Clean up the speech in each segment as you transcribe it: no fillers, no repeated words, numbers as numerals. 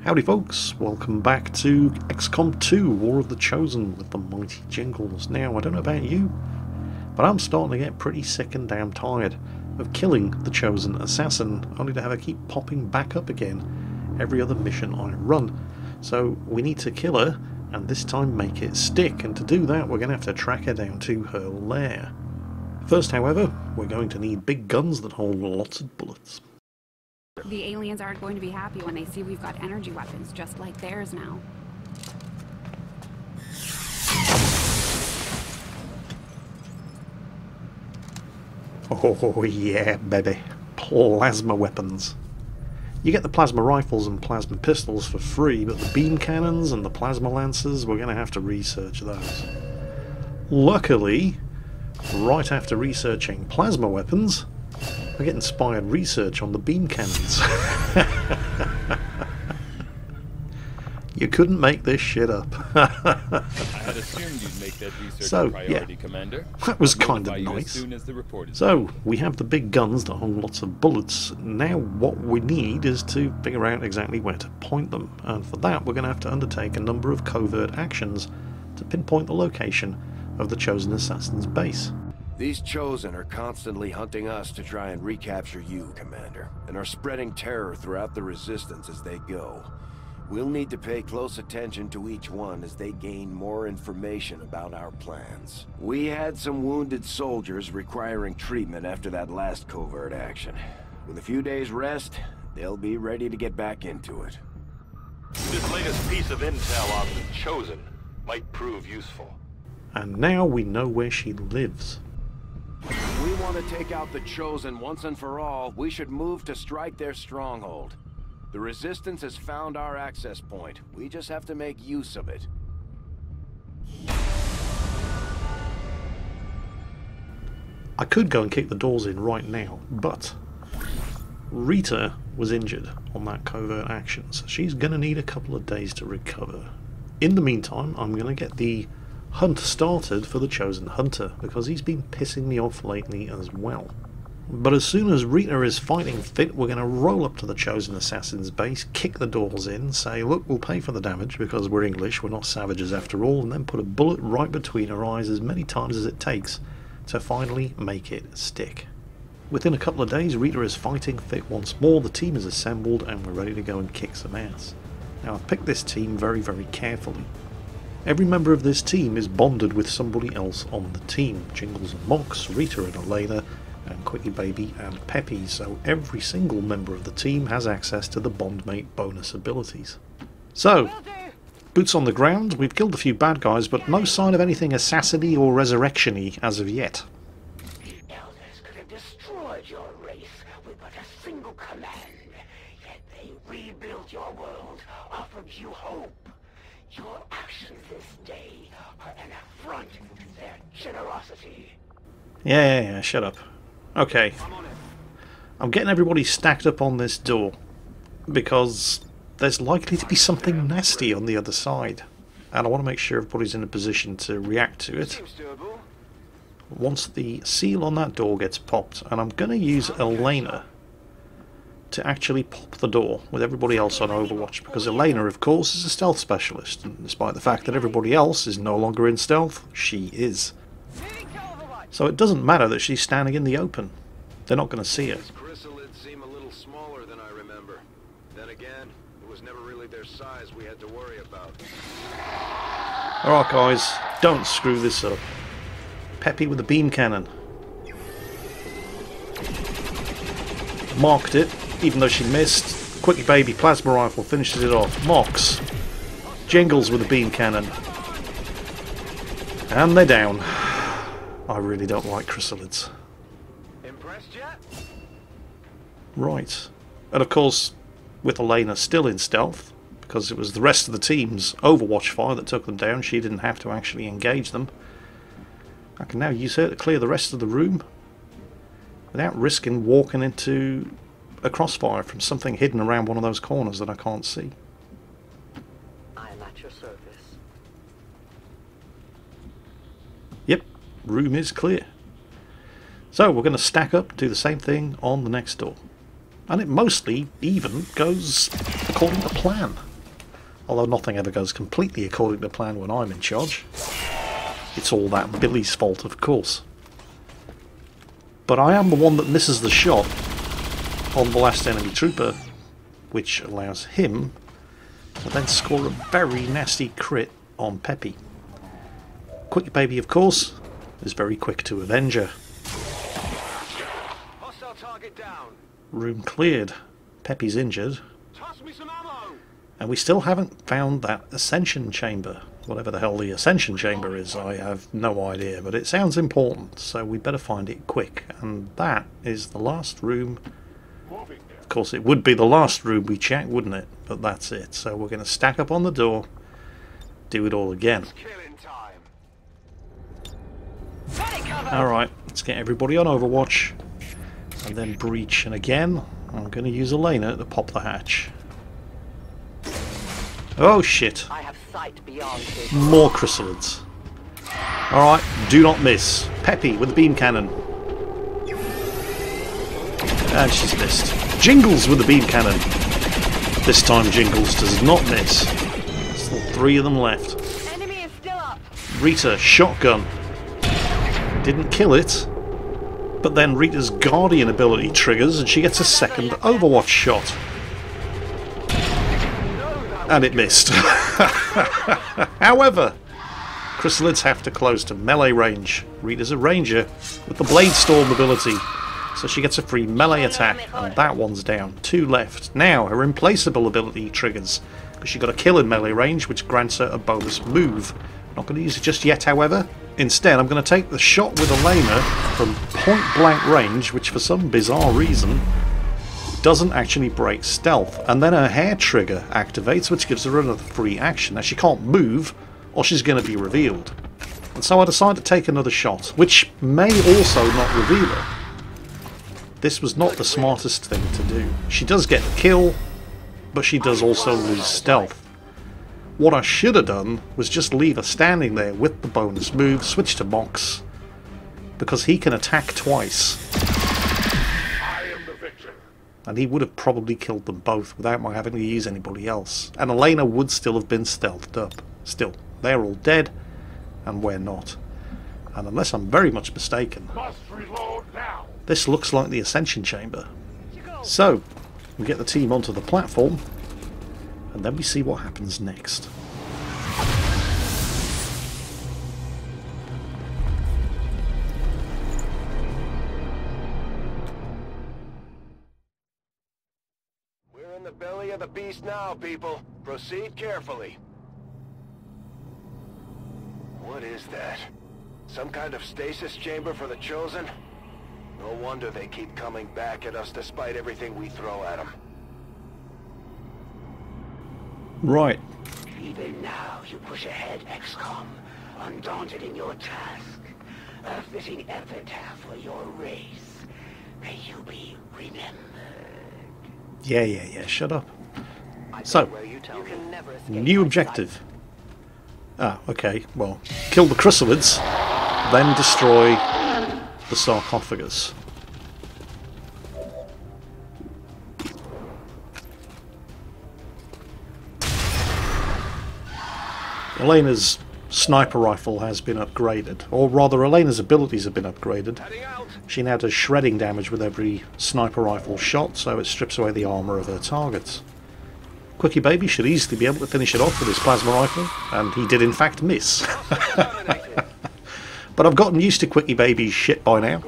Howdy folks, welcome back to XCOM2 War of the Chosen with the mighty Jingles. Now, I don't know about you, but I'm starting to get pretty sick and damn tired of killing the Chosen Assassin, only to have her keep popping back up again every other mission I run. So we need to kill her, and this time make it stick, and to do that we're going to have to track her down to her lair. First, however, we're going to need big guns that hold lots of bullets. The aliens aren't going to be happy when they see we've got energy weapons just like theirs now. Oh yeah, baby. Plasma weapons. You get the plasma rifles and plasma pistols for free, but the beam cannons and the plasma lancers, we're going to have to research those. Luckily, right after researching plasma weapons, I get inspired research on the beam cannons. You couldn't make this shit up. I had assumed you'd make that research a priority, Commander. That was kind of nice. So, we have the big guns that hold lots of bullets. Now what we need is to figure out exactly where to point them. And for that we're going to have to undertake a number of covert actions to pinpoint the location of the Chosen Assassin's base. These Chosen are constantly hunting us to try and recapture you, Commander, and are spreading terror throughout the Resistance as they go. We'll need to pay close attention to each one as they gain more information about our plans. We had some wounded soldiers requiring treatment after that last covert action. With a few days rest, they'll be ready to get back into it. This latest piece of intel on the Chosen might prove useful. And now we know where she lives. If we want to take out the Chosen once and for all, we should move to strike their stronghold. The Resistance has found our access point. We just have to make use of it. I could go and kick the doors in right now, but Rita was injured on that covert action, so she's going to need a couple of days to recover. In the meantime, I'm going to get the hunt started for the Chosen Hunter, because he's been pissing me off lately as well. But as soon as Rita is fighting fit, we're going to roll up to the Chosen Assassin's base, kick the doors in, say, look, we'll pay for the damage because we're English, we're not savages after all, and then put a bullet right between her eyes as many times as it takes to finally make it stick. Within a couple of days, Rita is fighting fit once more, the team is assembled, and we're ready to go and kick some ass. Now, I've picked this team very, very carefully. Every member of this team is bonded with somebody else on the team. Jingles and Mox, Rita and Elena, and Quickie Baby and Peppy, so every single member of the team has access to the Bondmate bonus abilities. So, boots on the ground, we've killed a few bad guys, but no sign of anything assassin-y or resurrection-y as of yet. The elders could have destroyed your race with but a single command, yet they rebuilt your world, offered you hope. Your actions this day are an affront to their generosity. Yeah, shut up. Okay. I'm getting everybody stacked up on this door, because there's likely to be something nasty on the other side. And I want to make sure everybody's in a position to react to it. Once the seal on that door gets popped, and I'm going to use Elena to actually pop the door with everybody else on Overwatch, because Elena, of course, is a stealth specialist, and despite the fact that everybody else is no longer in stealth, she is. So it doesn't matter that she's standing in the open. They're not going to see her. These chrysalids seem a little smaller than I remember. Then again, it was never really their size we had to worry about. Alright guys, don't screw this up. Peppy with the beam cannon. Marked it, even though she missed. Quickie Baby plasma rifle finishes it off. Mox. Jingles with the beam cannon. And they're down. I really don't like chrysalids. Impressed yet? Right. And of course, with Elena still in stealth, because it was the rest of the team's Overwatch fire that took them down, she didn't have to actually engage them. I can now use her to clear the rest of the room without risking walking into a crossfire from something hidden around one of those corners that I can't see. I am at your service. Yep, room is clear. So we're going to stack up, do the same thing on the next door. And it mostly even goes according to plan. Although nothing ever goes completely according to plan when I'm in charge. It's all that Billy's fault, of course. But I am the one that misses the shot on the last enemy trooper, which allows him to then score a very nasty crit on Peppy. Quickie Baby, of course, is very quick to avenge her. Hostile target down. Room cleared. Peppy's injured. Toss me some ammo. And we still haven't found that ascension chamber. Whatever the hell the ascension chamber is, I have no idea, but it sounds important, so we better find it quick. And that is the last room. Of course, it would be the last room we check, wouldn't it? But that's it. So we're going to stack up on the door, do it all again. Alright, let's get everybody on Overwatch, and then breach. And again, I'm going to use Elena to pop the hatch. Oh shit. I have sight beyond this. More chrysalids. Alright, do not miss. Peppy with the beam cannon. And she's missed. Jingles with the beam cannon. This time Jingles does not miss. Still 3 of them left. Enemy is still up. Rita, shotgun. Didn't kill it. But then Rita's Guardian ability triggers and she gets a second Overwatch shot. And it missed. However, chrysalids have to close to melee range. Rita's a ranger with the Blade Storm ability, so she gets a free melee attack, and that one's down. 2 left. Now, her Implaceable ability triggers, because she got a kill in melee range, which grants her a bonus move. Not going to use it just yet, however. Instead, I'm going to take the shot with Elena from point blank range, which for some bizarre reason doesn't actually break stealth, and then her hair trigger activates, which gives her another free action. Now she can't move or she's going to be revealed, and so I decide to take another shot, which may also not reveal her. This was not the smartest thing to do. She does get the kill, but she does also lose stealth. What I should have done was just leave her standing there with the bonus move, switch to Mox, because he can attack twice. And he would have probably killed them both without my having to use anybody else. And Elena would still have been stealthed up. Still, they're all dead, and we're not. And unless I'm very much mistaken, this looks like the Ascension Chamber. So, we get the team onto the platform, and then we see what happens next. The belly of the beast now, people. Proceed carefully. What is that? Some kind of stasis chamber for the Chosen? No wonder they keep coming back at us despite everything we throw at them. Right. Even now you push ahead, XCOM, undaunted in your task. A fitting epitaph for your race. May you be remembered. Yeah, shut up. So, new objective. Ah, okay, well, kill the chrysalids, then destroy the sarcophagus. Elena's sniper rifle has been upgraded, or rather Elena's abilities have been upgraded. She now does shredding damage with every sniper rifle shot, so it strips away the armour of her targets. Quickie Baby should easily be able to finish it off with his plasma rifle, and he did in fact miss. But I've gotten used to Quickie Baby's shit by now,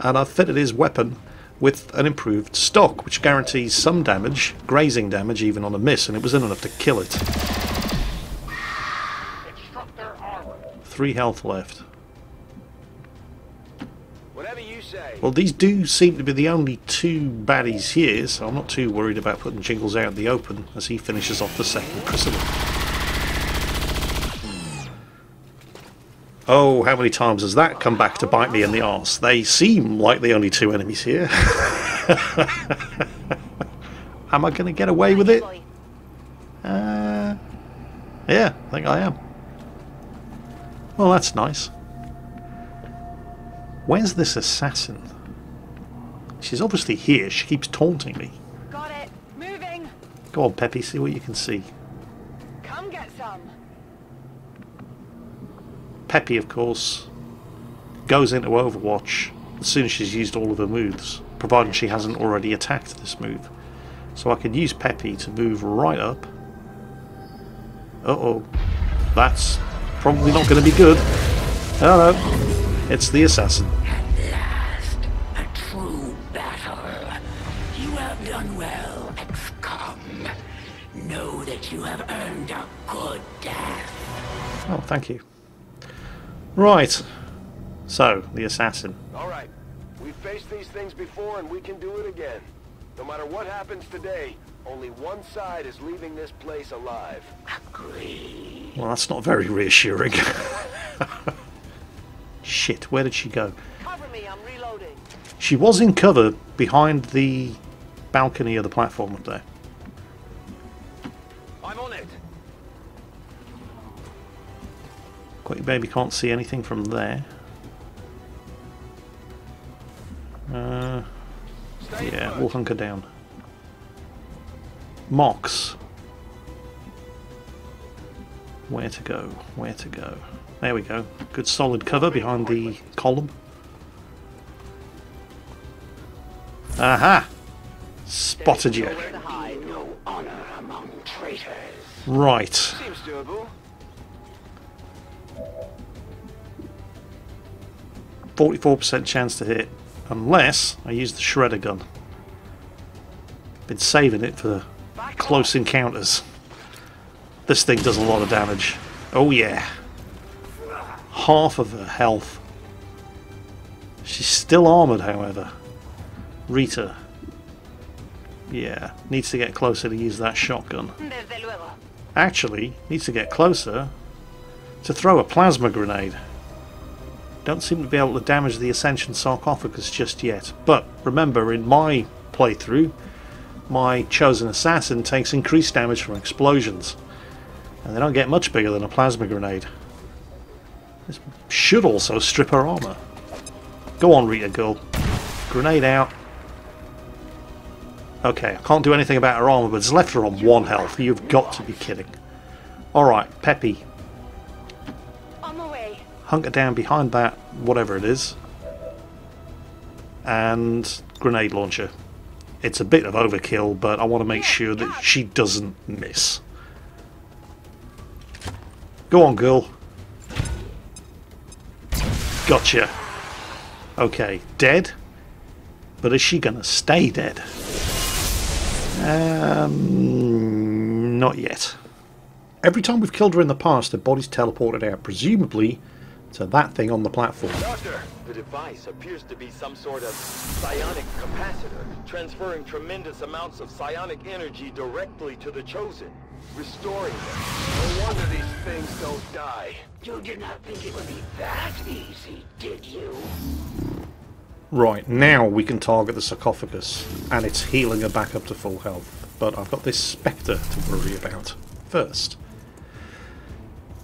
and I've fitted his weapon with an improved stock, which guarantees some damage, grazing damage even on a miss, and it was enough to kill it. 3 health left. Whatever you say. Well, these do seem to be the only 2 baddies here, so I'm not too worried about putting Jingles out in the open as he finishes off the second chrysalid. Oh, how many times has that come back to bite me in the arse? They seem like the only 2 enemies here. Am I going to get away with it? Yeah, I think I am. Well, that's nice. Where's this assassin? She's obviously here. She keeps taunting me. Got it. Moving. Go on, Peppy, see what you can see. come. Peppy, of course, goes into Overwatch as soon as she's used all of her moves, provided she hasn't already attacked this move. So I can use Peppy to move right up. Uh-oh. That's probably not going to be good. Oh no. It's the assassin. At last, a true battle. You have done well, XCOM. Know that you have earned a good death. Oh, thank you. Right. So, the assassin. Alright, we've faced these things before and we can do it again. No matter what happens today, only one side is leaving this place alive. Agreed. Well, that's not very reassuring. Shit, where did she go? Cover me, I'm reloading. She was in cover behind the balcony of the platform up there. I'm on it. Quick Baby can't see anything from there. Yeah, we'll hunker down. Mox. Where to go? Where to go? There we go. Good solid cover behind the column. Aha! Spotted you. No honor among traitors. Right. Seems doable. 44% chance to hit, unless I use the shredder gun. Been saving it for close encounters. This thing does a lot of damage. Oh yeah. Half of her health. She's still armoured, however. Rita. Yeah, needs to get closer to use that shotgun. Actually, needs to get closer to throw a plasma grenade. Don't seem to be able to damage the Ascension sarcophagus just yet. But remember, in my playthrough, my chosen assassin takes increased damage from explosions. And they don't get much bigger than a plasma grenade. This should also strip her armour. Go on, Rita girl. Grenade out. Okay, I can't do anything about her armour, but it's left her on 1 health. You've got to be kidding. Alright, Peppy. On my way. Hunker down behind that, whatever it is. And grenade launcher. It's a bit of overkill, but I want to make sure that she doesn't miss. Go on, girl. Gotcha. Okay, dead. But is she gonna stay dead? Not yet. Every time we've killed her in the past, her body's teleported out, presumably to that thing on the platform. Doctor, the device appears to be some sort of psionic capacitor, transferring tremendous amounts of psionic energy directly to the Chosen, restoring them. No wonder these things don't die. You did not think it would be that easy, did you? Right, now we can target the sarcophagus, and it's healing her back up to full health. But I've got this Spectre to worry about first.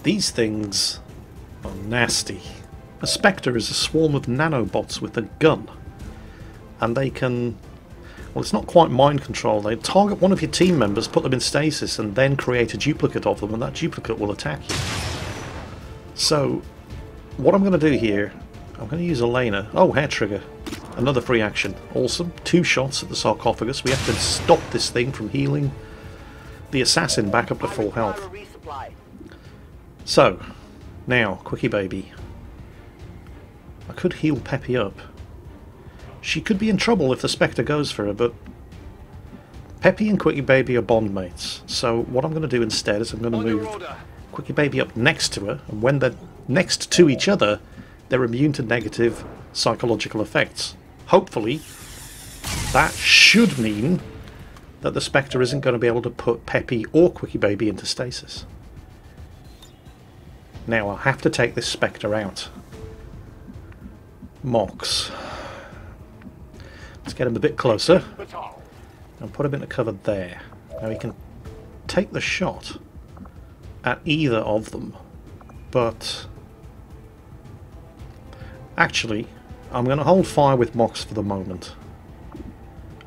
These things are nasty. A Spectre is a swarm of nanobots with a gun. And they can... well, it's not quite mind control. They target one of your team members, put them in stasis, and then create a duplicate of them, and that duplicate will attack you. So, what I'm going to do here... I'm going to use Elena. Oh, hair trigger. Another free action. Awesome. 2 shots at the sarcophagus. We have to stop this thing from healing the assassin back up to full health. So, now, Quickie Baby. I could heal Peppy up. She could be in trouble if the Spectre goes for her, but Peppy and Quickie Baby are bond mates. So what I'm going to do instead is I'm going to move Quickie Baby up next to her, and when they're next to each other, they're immune to negative psychological effects. Hopefully, that should mean that the Spectre isn't going to be able to put Peppy or Quickie Baby into stasis. Now I'll have to take this Spectre out. Mox. Let's get him a bit closer and put him into cover there. Now he can take the shot at either of them, but actually I'm going to hold fire with Mox for the moment.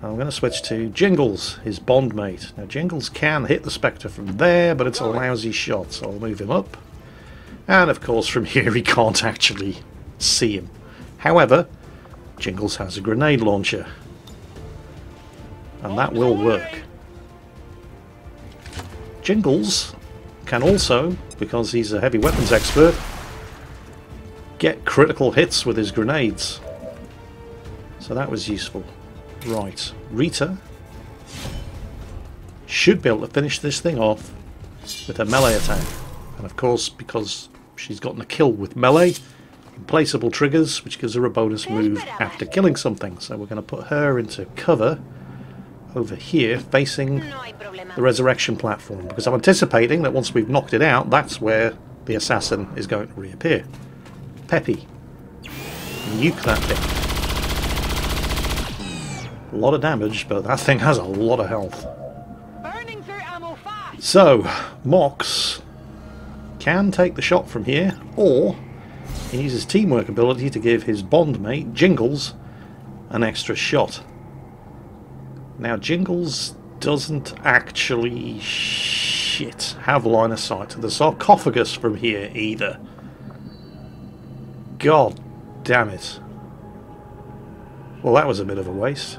I'm going to switch to Jingles, his bondmate. Now Jingles can hit the Spectre from there, but it's a lousy shot, so I'll move him up. And of course from here he can't actually see him. However, Jingles has a grenade launcher. And that will work. Jingles can also, because he's a heavy weapons expert, get critical hits with his grenades. So that was useful. Right, Rita should be able to finish this thing off with a melee attack. And of course, because she's gotten a kill with melee, placeable triggers, which gives her a bonus move after killing something. So we're going to put her into cover over here, facing the resurrection platform, because I'm anticipating that once we've knocked it out, that's where the assassin is going to reappear. Peppy, nuke that thing. A lot of damage, but that thing has a lot of health. So, Mox can take the shot from here, or he uses teamwork ability to give his bondmate, Jingles, an extra shot. Now, Jingles doesn't actually have line of sight to the sarcophagus from here either. God damn it. Well, that was a bit of a waste.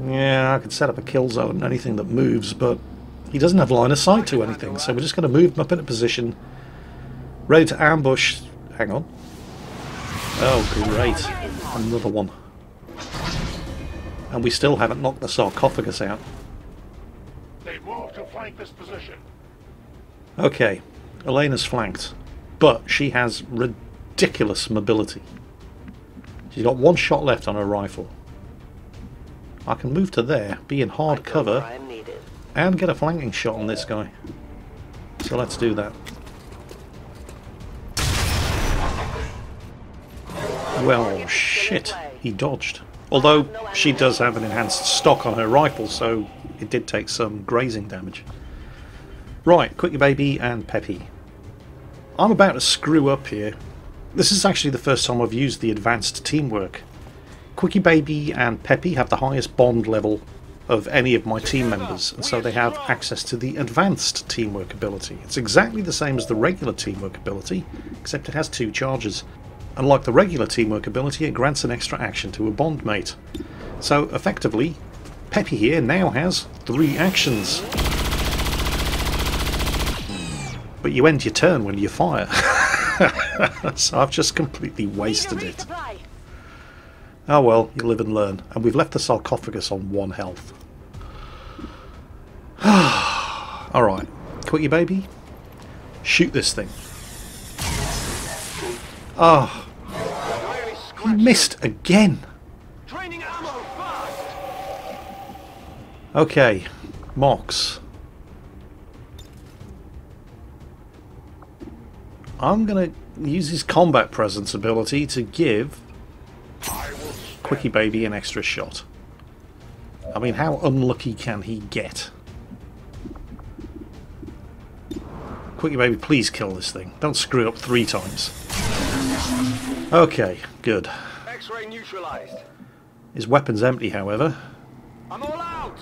Yeah, I could set up a kill zone and anything that moves, but he doesn't have line of sight to anything, so we're just going to move him up in a position, ready to ambush. Hang on. Oh, great. Another one. And we still haven't knocked the sarcophagus out. They've moved to flank this position. Okay, Elena's flanked, but she has ridiculous mobility. She's got one shot left on her rifle. I can move to there, be in hard cover, and get a flanking shot on this guy. So let's do that. Well, shit, he dodged. Although she does have an enhanced stock on her rifle, so it did take some grazing damage. Right, Quickie Baby and Peppy. I'm about to screw up here. This is actually the first time I've used the advanced teamwork. Quickie Baby and Peppy have the highest bond level of any of my team members, and so they have access to the advanced teamwork ability. It's exactly the same as the regular teamwork ability, except it has 2 charges. Unlike the regular teamwork ability, it grants an extra action to a bondmate. So effectively, Peppy here now has 3 actions. But you end your turn when you fire. So I've just completely wasted it. Oh well, you live and learn. And we've left the sarcophagus on 1 health. Alright, Quickie Baby, shoot this thing. Oh, he missed again. Okay, Mox. I'm going to use his combat presence ability to give Quickie Baby an extra shot. I mean, how unlucky can he get? Quickie Baby, please kill this thing. Don't screw up 3 times. Okay, good. X-ray neutralized. His weapon's empty, however. I'm all out.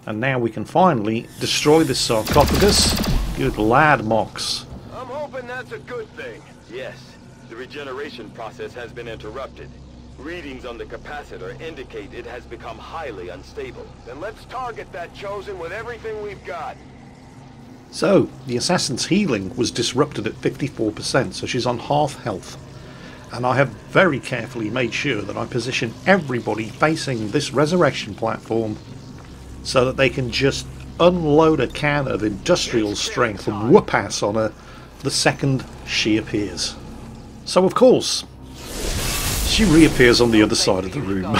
And now we can finally destroy this sarcophagus. Good lad, Mox. I'm hoping that's a good thing. Yes, the regeneration process has been interrupted. Readings on the capacitor indicate it has become highly unstable. Then let's target that Chosen with everything we've got. So, the assassin's healing was disrupted at 54%, so she's on half health. And I have very carefully made sure that I position everybody facing this resurrection platform so that they can just unload a can of industrial strength and whoop ass on her the second she appears. So of course, she reappears on the other side of the room.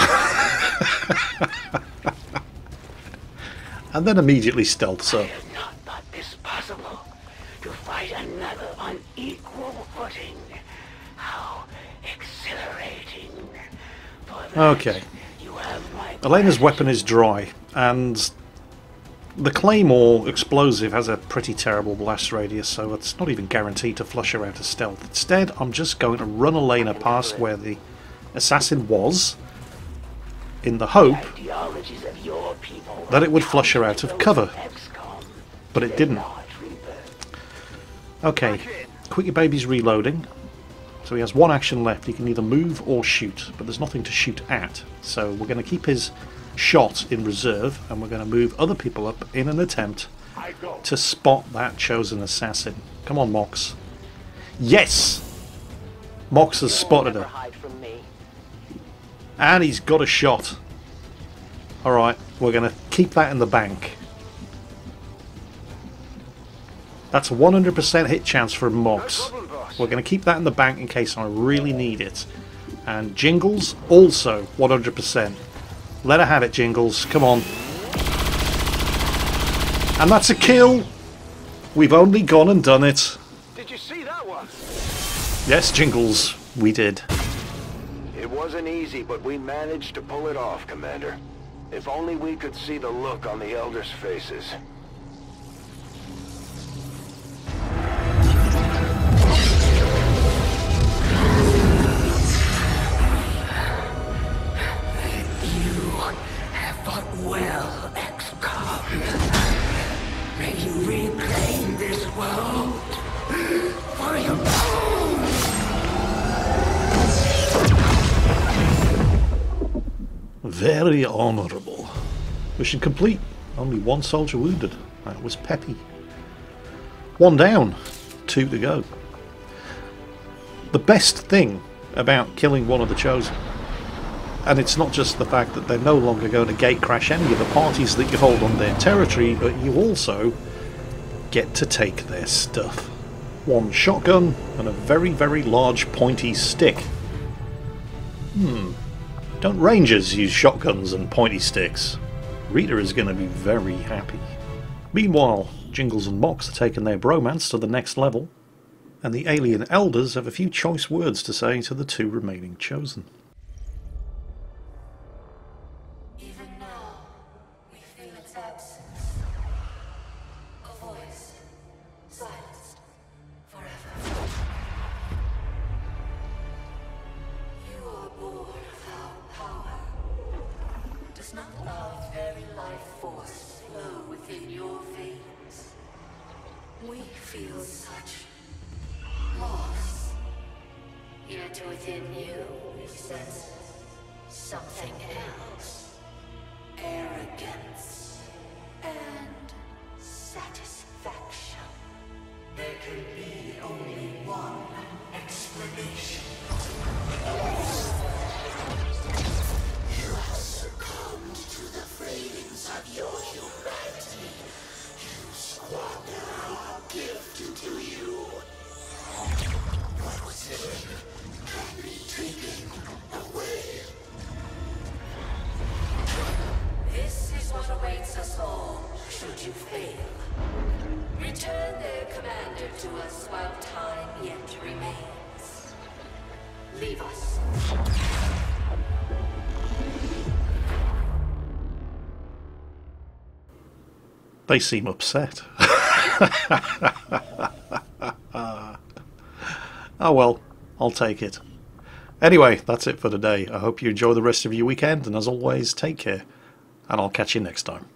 And then immediately stealths up. Possible to fight another on equal footing. How exhilarating. Okay. Elena's weapon is dry, and the Claymore explosive has a pretty terrible blast radius, so it's not even guaranteed to flush her out of stealth. Instead, I'm just going to run Elena past where the assassin was, in the hope Ideologies of your people that it would flush her out of cover. XCOM, But it didn't. Okay, Quickie Baby's reloading. So he has one action left. He can either move or shoot, but there's nothing to shoot at. So we're going to keep his shot in reserve, and we're going to move other people up in an attempt to spot that chosen assassin. Come on, Mox. Yes! Mox has spotted her. And he's got a shot. Alright, we're going to keep that in the bank. That's a 100% hit chance for Mox. We're going to keep that in the bank in case I really need it. And Jingles, also 100%. Let her have it, Jingles. Come on. And that's a kill! We've only gone and done it. Did you see that one? Yes, Jingles, we did. It wasn't easy, but we managed to pull it off, Commander. If only we could see the look on the Elders' faces. Well, XCOM, may you reclaim this world for your own. Very honourable. Mission complete. Only one soldier wounded. That was Peppy. One down. 2 to go. The best thing about killing one of the Chosen, and it's not just the fact that they're no longer going to gate crash any of the parties that you hold on their territory, but you also get to take their stuff. One shotgun and a very, very large pointy stick. Don't Rangers use shotguns and pointy sticks? Rita is going to be very happy. Meanwhile, Jingles and Mox are taking their bromance to the next level, and the alien elders have a few choice words to say to the 2 remaining Chosen. Yet within you, we sense something else. Arrogance and satisfaction. There can be only one explanation. You have succumbed to the cravings of your humanity. You squander our gift to you. What was it? Can be taken away. This is what awaits us all, should you fail. Return their commander to us while time yet remains. Leave us. They seem upset. Oh well, I'll take it. Anyway, that's it for today. I hope you enjoy the rest of your weekend, and as always, take care, and I'll catch you next time.